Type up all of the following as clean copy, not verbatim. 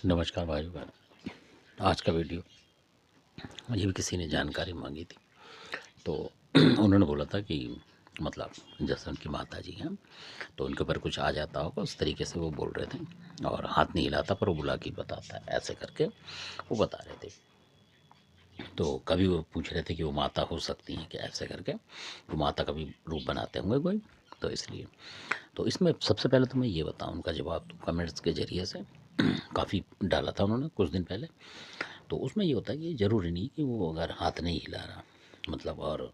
नमस्कार भाई बहन। आज का वीडियो मुझे भी किसी ने जानकारी मांगी थी, तो उन्होंने बोला था कि मतलब जैसे उनकी माता जी हैं, तो उनके ऊपर कुछ आ जाता होगा, उस तरीके से वो बोल रहे थे और हाथ नहीं हिलाता पर वो बुला के बताता है, ऐसे करके वो बता रहे थे। तो कभी वो पूछ रहे थे कि वो माता हो सकती हैं क्या, ऐसे करके वो माता का भी रूप बनाते होंगे कोई, तो इसलिए तो इसमें सबसे पहले तो मैं ये बताऊँ, उनका जवाब तो कमेंट्स के ज़रिए से काफ़ी डाला था उन्होंने कुछ दिन पहले। तो उसमें ये होता है कि ज़रूरी नहीं कि वो अगर हाथ नहीं हिला रहा, मतलब और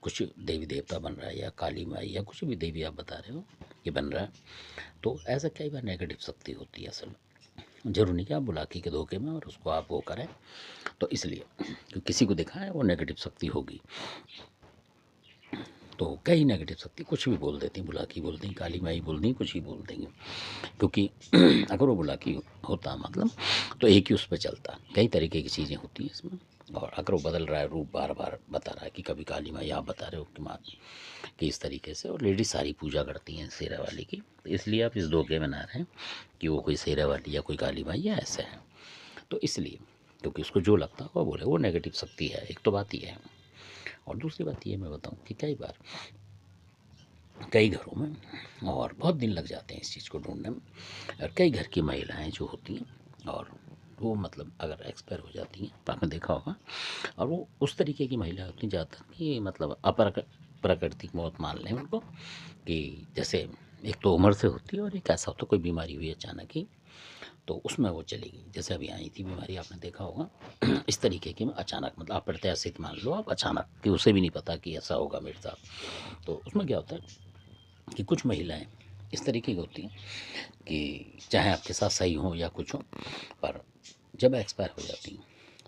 कुछ देवी देवता बन रहा है या काली माई या कुछ भी देवी आप बता रहे हो ये बन रहा है, तो ऐसा कई बार नेगेटिव शक्ति होती है असल में। ज़रूरी नहीं कि आप बुलाकी के धोखे में और उसको आप वो करें, तो इसलिए किसी को दिखाएं वो नेगेटिव शक्ति होगी। तो कई नेगेटिव शक्ति कुछ भी बोल देती, बुलाकी बोल दी, काली माई बोल दी, कुछ ही बोल देंगे, क्योंकि अगर वो बुलाकी होता मतलब तो एक ही उस पर चलता, कई तरीके की चीज़ें होती हैं इसमें। और अगर वो बदल रहा है रूप, बार बार बता रहा है कि कभी काली माई आप बता रहे हो कि माँ कि इस तरीके से, और लेडीज सारी पूजा करती हैं शेरा वाली की, तो इसलिए आप इस धोखे में ना रहें कि वो कोई शेरा वाली या कोई काली माई या ऐसे है। तो इसलिए क्योंकि उसको जो लगता है वो बोले, वो नेगेटिव शक्ति है, एक तो बात ये है। और दूसरी बात ये मैं बताऊँ कि कई बार कई घरों में और बहुत दिन लग जाते हैं इस चीज़ को ढूंढने में, और कई घर की महिलाएं जो होती हैं और वो मतलब अगर एक्सपायर हो जाती हैं, तो आपने देखा होगा, और वो उस तरीके की महिला होती हैं ज़्यादातर कि मतलब प्राकृतिक मौत मान लें उनको, कि जैसे एक तो उम्र से होती है और एक ऐसा होता है कोई बीमारी हुई अचानक ही, तो उसमें वो चली गई। जैसे अभी आई थी बीमारी, आपने देखा होगा इस तरीके की में अचानक, मतलब आप प्रत्याशित मान लो आप, अचानक कि उसे भी नहीं पता कि ऐसा होगा मेरे साथ। तो उसमें क्या होता है कि कुछ महिलाएं इस तरीके की होती हैं कि चाहे आपके साथ सही हो या कुछ हो, पर जब एक्सपायर हो जाती हैं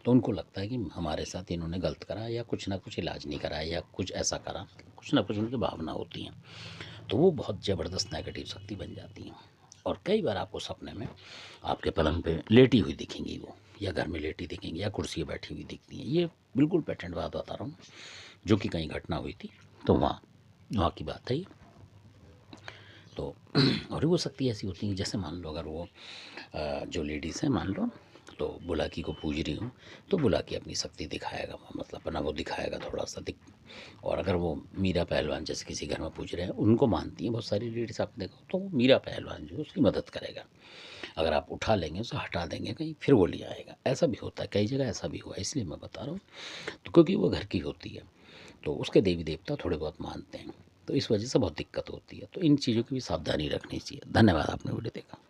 तो उनको लगता है कि हमारे साथ इन्होंने गलत करा या कुछ ना कुछ इलाज नहीं कराया या कुछ ऐसा करा, मतलब कुछ ना कुछ उनकी भावना होती हैं। तो वो बहुत ज़बरदस्त नेगेटिव शक्ति बन जाती हैं। और कई बार आपको सपने में आपके पलंग पे लेटी हुई दिखेंगी वो, या घर में लेटी दिखेंगी, या कुर्सी पे बैठी हुई दिखती हैं। ये बिल्कुल पेटेंट बात बता रहा हूँ, जो कि कहीं घटना हुई थी, तो वहाँ वहाँ की बात है ये। तो और वो शक्ति ऐसी होती है, जैसे मान लो अगर वो जो लेडीज़ हैं मान लो, तो बुलाकी को पूज रही हूँ, तो बुलाकी अपनी शक्ति दिखाएगा, मतलब अपना वो दिखाएगा थोड़ा सा दिख। और अगर वो मीरा पहलवान जैसे किसी घर में पूज रहे हैं, उनको मानती हैं बहुत सारी लेडीज़, आपने देखो, तो वो मीरा पहलवान जो है उसकी मदद करेगा। अगर आप उठा लेंगे उसे, हटा देंगे कहीं, फिर वो ले आएगा। ऐसा भी होता है, कई जगह ऐसा भी हुआ है, इसलिए मैं बता रहा हूँ। तो क्योंकि वो घर की होती है, तो उसके देवी देवता थोड़े बहुत मानते हैं, तो इस वजह से बहुत दिक्कत होती है। तो इन चीज़ों की भी सावधानी रखनी चाहिए। धन्यवाद, आपने वीडियो देखा।